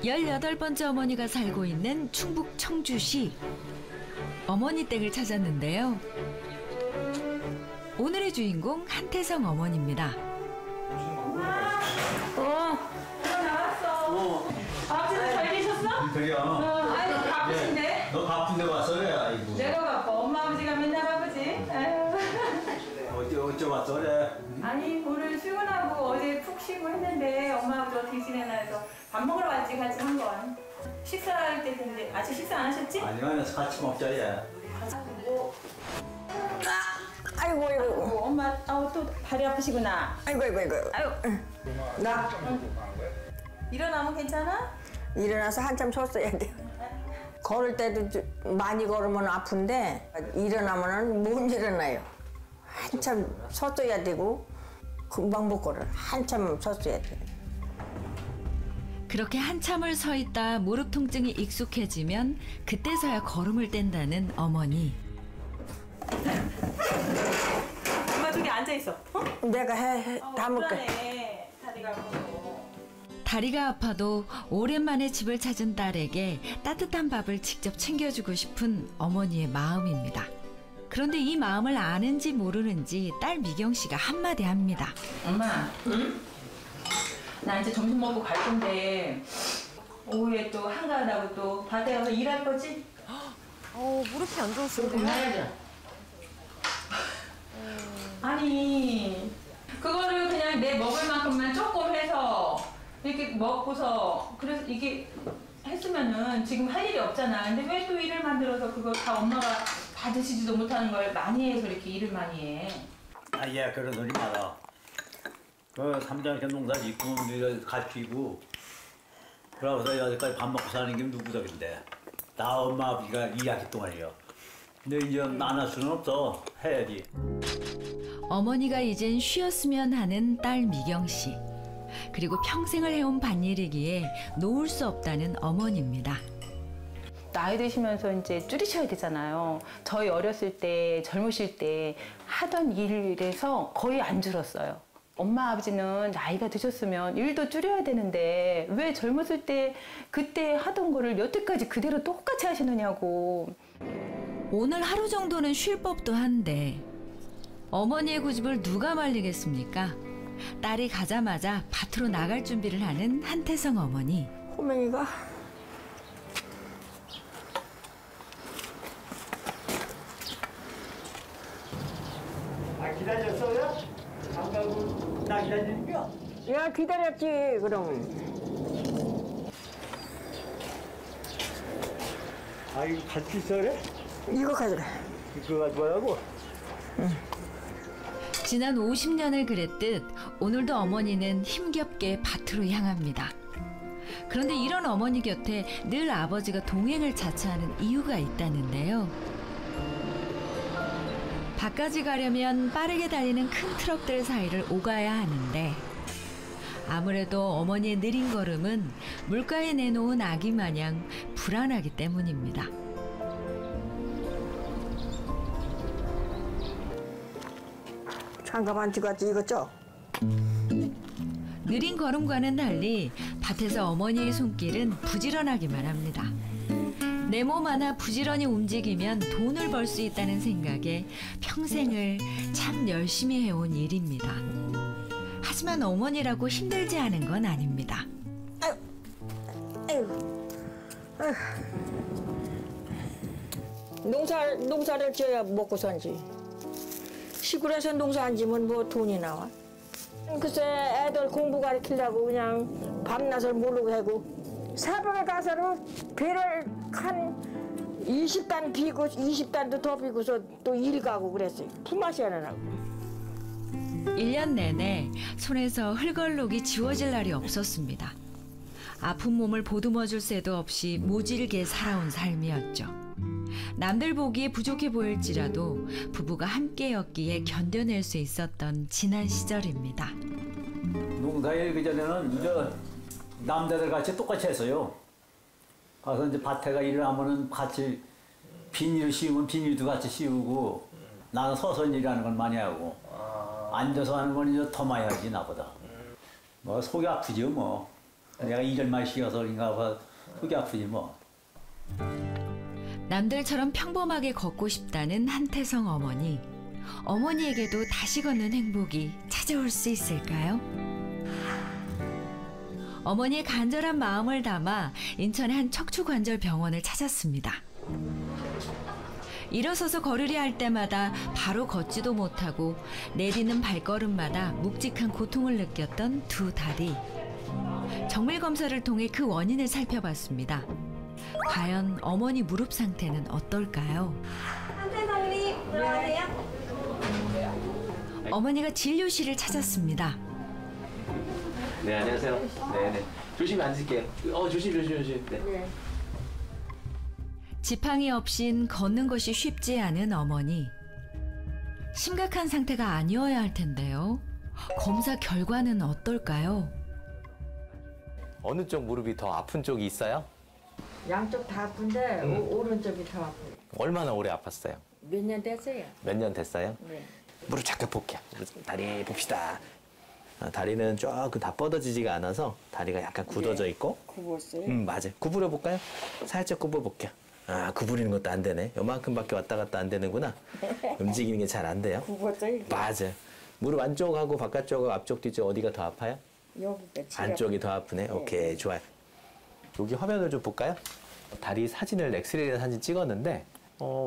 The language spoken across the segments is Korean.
18번째 어머니가 살고 있는 충북 청주시. 어머니 댁을 찾았는데요. 오늘의 주인공 한태성 어머니입니다. 나왔어. 아버지는 잘 계셨어? 그래요. 아이고 바쁘신데? 너 바쁜데 왔어 그래. 아이고. 내가 바빠. 엄마 아버지가 맨날 바쁘지. 어째 왔어 그래. 아니 오늘 출근하고 어제 푹 쉬고 했는데 엄마 아버지 어떻게 지내나 해서 밥 먹으러 왔지 같이 한 번. 식사할 때 됐는데 아직 식사 안 하셨지? 아니면 같이 먹자 얘. 아이고 아이고 엄마 또 다리 아프시구나. 아이고 아유 나 일어나면 괜찮아? 일어나서 한참 섰어야 돼. 걸을 때도 많이 걸으면 아픈데 일어나면은 못 일어나요. 한참 섰어야 되고 금방 못 걸어. 한참 섰어야 돼. 그렇게 한참을 서 있다 무릎 통증이 익숙해지면 그때서야 걸음을 뗀다는 어머니. 엄마 저기 앉아 있어. 내가 다 먹게. 불안해. 다리가 아프고. 다리가 아파도 오랜만에 집을 찾은 딸에게 따뜻한 밥을 직접 챙겨주고 싶은 어머니의 마음입니다. 그런데 이 마음을 아는지 모르는지 딸 미경 씨가 한마디 합니다. 엄마, 응? 나 이제 점심 먹고 갈 건데 오후에 또 한가하다고 또 밭에 가서 일할 거지? 무릎이 안 좋으신데요? 해야죠. 아니, 그거를 그냥 내 먹을 만큼만 조금 해서 이렇게 먹고서 그래서 이게 했으면은 지금 할 일이 없잖아. 근데 왜 또 일을 만들어서 그걸 다 엄마가 받으시지도 못하는 걸 많이 해서 이렇게 일을 많이 해. 아예 그런 소리 마라. 그 삼장현 농사 짓고 우리가 갖추고 그러고서 여기까지 밥 먹고 사는 게 누구다 근데. 나 엄마 아버지가 이야기 동안이요. 근데 이제 안 할 수는 없어. 해야지. 어머니가 이젠 쉬었으면 하는 딸 미경 씨. 그리고 평생을 해온 밭일이기에 놓을 수 없다는 어머니입니다. 나이 드시면서 이제 줄이셔야 되잖아요. 저희 어렸을 때, 젊으실 때 하던 일에서 거의 안 줄었어요. 엄마 아버지는 나이가 드셨으면 일도 줄여야 되는데 왜 젊었을 때 그때 하던 거를 여태까지 그대로 똑같이 하시느냐고. 오늘 하루 정도는 쉴 법도 한데 어머니의 고집을 누가 말리겠습니까? 딸이 가자마자 밭으로 나갈 준비를 하는 한태성 어머니. 호명이가 기다렸어요? 안 가고 나 기다리는 거야? 야 기다렸지 그럼. 아 이거 같이 있어 그래? 이거 가져가. 이거 가져가라고? 지난 50년을 그랬듯 오늘도 어머니는 힘겹게 밭으로 향합니다. 그런데 이런 어머니 곁에 늘 아버지가 동행을 자처하는 이유가 있다는데요. 밭까지 가려면 빠르게 달리는 큰 트럭들 사이를 오가야 하는데 아무래도 어머니의 느린 걸음은 물가에 내놓은 아기 마냥 불안하기 때문입니다. 장갑 안 찍었지 이거 쪄. 느린 걸음과는 달리 밭에서 어머니의 손길은 부지런하기만 합니다. 내 몸 하나 부지런히 움직이면 돈을 벌 수 있다는 생각에 평생을 참 열심히 해온 일입니다. 하지만 어머니라고 힘들지 않은 건 아닙니다. 아이고. 농사를 지어야 먹고 산지. 시골에서 농사 안 지면 뭐 돈이 나와? 글쎄 애들 공부 가르치려고 그냥 밤낮을 모르고 하고 사방에 가서는 배를 한 20단 비고 20단도 더 비고서 또 일 가고 그랬어요. 품앗이 안 하고. 1년 내내 손에서 흙얼룩이 지워질 날이 없었습니다. 아픈 몸을 보듬어줄 새도 없이 모질게 살아온 삶이었죠. 남들 보기에 부족해 보일지라도 부부가 함께였기에 견뎌낼 수 있었던 지난 시절입니다. 농사일 그전에는 이제 남자들 같이 똑같이 했어요. 가서 이제 밭에가 일을 하면은 같이 비닐 씌우면 비닐도 같이 씌우고 나는 서서 일하는 걸 많이 하고 앉아서 하는 건 이제 더 많이 하지 나보다. 뭐 속이 아프죠 뭐. 내가 이절만 씌어서 그런가 봐. 속이 아프지 뭐. 남들처럼 평범하게 걷고 싶다는 한태성 어머니. 어머니에게도 다시 걷는 행복이 찾아올 수 있을까요? 어머니의 간절한 마음을 담아 인천의 한 척추관절병원을 찾았습니다. 일어서서 걸으려 할 때마다 바로 걷지도 못하고 내디는 발걸음마다 묵직한 고통을 느꼈던 두 다리. 정밀 검사를 통해 그 원인을 살펴봤습니다. 과연 어머니 무릎 상태는 어떨까요? 한태성님, 들어가세요. 어머니가 진료실을 찾았습니다. 네, 안녕하세요. 네네. 조심히 앉을게요. 조심. 네. 지팡이 없인 걷는 것이 쉽지 않은 어머니. 심각한 상태가 아니어야 할 텐데요. 검사 결과는 어떨까요? 어느 쪽 무릎이 더 아픈 쪽이 있어요? 양쪽 다 아픈데 오른쪽이 더 아파요. 얼마나 오래 아팠어요? 몇 년 됐어요? 몇 년 됐어요? 네. 무릎 잠깐 볼게요. 다리 봅시다. 다리는 조금 다 뻗어지지가 않아서 다리가 약간 굳어져 있고. 굽었어요? 맞아요. 구부려 볼까요? 살짝 구부려 볼게요. 구부리는 것도 안 되네. 요만큼밖에 왔다 갔다 안 되는구나. 움직이는 게 잘 안 돼요. 굽었어요? 맞아요. 무릎 안쪽하고 바깥쪽하고 앞쪽 뒤쪽 어디가 더 아파요? 여기가 안쪽이 더 아프네. 오케이, 좋아요. 여기 화면을 좀 볼까요? 다리 사진을 엑스레이 사진 찍었는데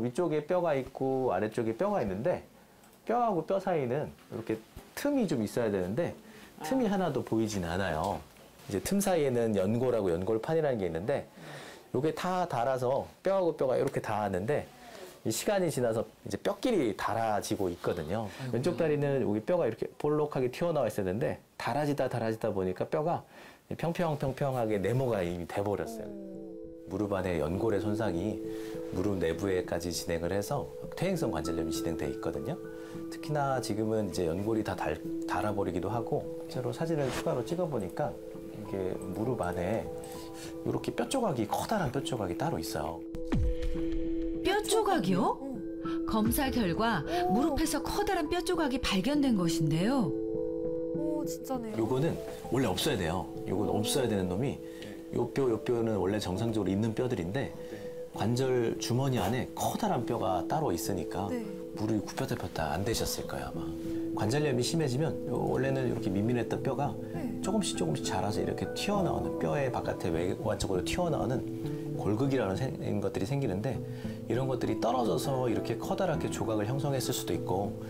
위쪽에 뼈가 있고 아래쪽에 뼈가 있는데 뼈하고 뼈 사이는 이렇게 틈이 좀 있어야 되는데 틈이 하나도 보이진 않아요. 이제 틈 사이에는 연골하고 연골판이라는 게 있는데 이게 다 닳아서 뼈하고 뼈가 이렇게 닿았는데 이 시간이 지나서 이제 뼈끼리 닳아지고 있거든요. 왼쪽 다리는 여기 뼈가 이렇게 볼록하게 튀어나와 있었는데 닳아지다 보니까 뼈가 평평하게 네모가 이미 돼버렸어요. 무릎 안에 연골의 손상이 무릎 내부에까지 진행을 해서 퇴행성 관절염이 진행돼 있거든요. 특히나 지금은 이제 연골이 다 닳아버리기도 하고 실제로 사진을 추가로 찍어보니까 이게 무릎 안에 이렇게 뼈 조각이 커다란 뼈 조각이 따로 있어요. 뼈 조각이요? 검사 결과 무릎에서 커다란 뼈 조각이 발견된 것인데요. 오, 진짜네요. 요거는 원래 없어야 돼요. 요건 없어야 되는 놈이 요 뼈는 원래 정상적으로 있는 뼈들인데 관절 주머니 안에 커다란 뼈가 따로 있으니까 네. 무릎이 굽혔다 폈다 안 되셨을 거예요 아마. 관절염이 심해지면 원래는 이렇게 민민했던 뼈가 조금씩 자라서 이렇게 튀어나오는 뼈의 바깥에 외관적으로 튀어나오는 골극이라는 것들이 생기는데 이런 것들이 떨어져서 이렇게 커다랗게 조각을 형성했을 수도 있고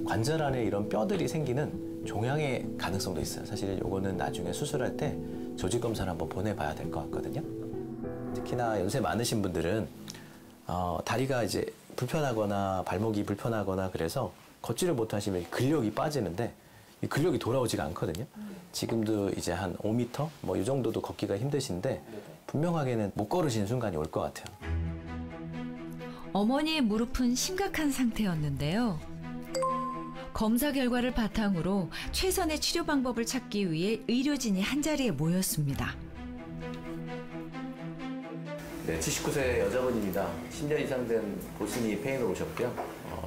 관절 안에 이런 뼈들이 생기는 종양의 가능성도 있어요. 사실 이거는 나중에 수술할 때 조직 검사를 한번 보내봐야 될 것 같거든요. 특히나 연세 많으신 분들은 다리가 이제 불편하거나 발목이 불편하거나 그래서 걷지를 못하시면 근력이 빠지는데 이 근력이 돌아오지가 않거든요. 지금도 이제 한 5m 뭐 이 정도도 걷기가 힘드신데 분명하게는 못 걸으시는 순간이 올 것 같아요. 어머니의 무릎은 심각한 상태였는데요. 검사 결과를 바탕으로 최선의 치료 방법을 찾기 위해 의료진이 한자리에 모였습니다. 네, 79세 여자분입니다. 10년 이상 된 보스니 페인으로 오셨고요.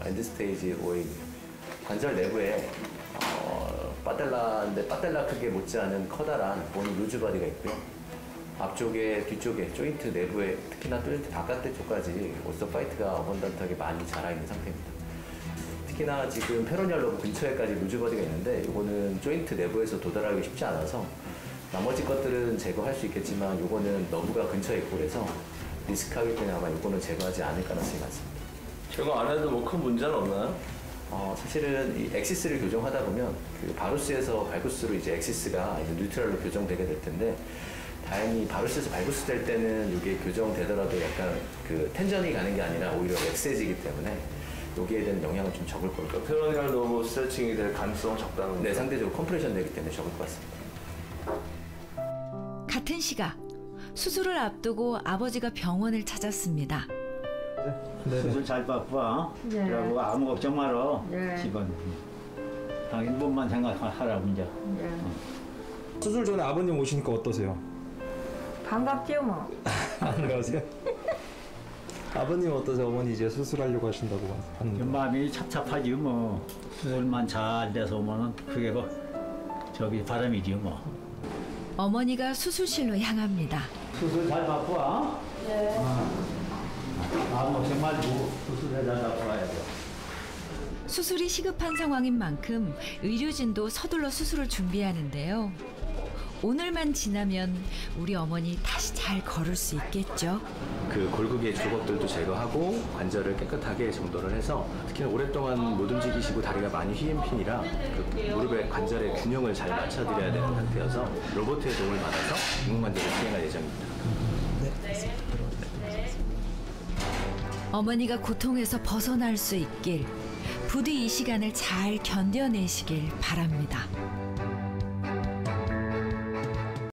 엔드스테이지 오일 관절 내부에 빠델라 크기에 못지않은 커다란 본 루즈바디가 있고요. 앞쪽에 뒤쪽에 조인트 내부에 특히나 조인트 바깥쪽 쪽까지 오스토파이트가 어번던트하게 많이 자라 있는 상태입니다. 특히나 지금 페로니얼 러브 근처에까지 루즈바디가 있는데 이거는 조인트 내부에서 도달하기 쉽지 않아서 나머지 것들은 제거할 수 있겠지만 이거는 너브가 근처에 있고 그래서 리스크하기 때문에 아마 이거는 제거하지 않을 가능성이 많습니다. 제거 안 해도 뭐 큰 문제는 없나요? 사실은 이 엑시스를 교정하다 보면 그 바루스에서 발구스로 이제 엑시스가 이제 뉴트럴로 교정되게 될 텐데 다행히 바루스에서 발구스 될 때는 이게 교정되더라도 약간 그 텐전이 가는 게 아니라 오히려 엑스해지기 때문에 여기에 대한 영향은 좀 적을 거예요. 페로니얼 너브 스트레칭이 될 가능성은 적다는 거죠? 네, 상대적으로 컴프레션 되기 때문에 적을 것 같습니다. 같은 시각 수술을 앞두고 아버지가 병원을 찾았습니다. 수술 잘 받고 와. 그러고 아무 걱정 말어. 네. 집안. 당신 몸만 생각하라고 이제. 수술 전에 아버님 오시니까 어떠세요? 반갑지요 뭐. 반가우세요? 아버님 어떠세요? 어머니 이제 수술하려고 하신다고 하는데. 마음이 찹찹하지 뭐. 수술만 잘 돼서 오면은 그게 뭐 저기 바람이지 뭐. 어머니가 수술실로 향합니다. 수술 잘 받고 와. 네. 정말 수술에 잘 받고 와야 돼. 수술이 시급한 상황인 만큼 의료진도 서둘러 수술을 준비하는데요. 오늘만 지나면 우리 어머니 다시 잘 걸을 수 있겠죠. 그 골극의 주걱들도 제거하고 관절을 깨끗하게 정돈을 해서 특히나 오랫동안 못 움직이시고 다리가 많이 휘인 편이라 그 무릎의 관절의 균형을 잘 맞춰드려야 되는 상태여서 로봇의 도움을 받아서 인공관절을 수행할 예정입니다. 어머니가 고통에서 벗어날 수 있길 부디 이 시간을 잘 견뎌내시길 바랍니다.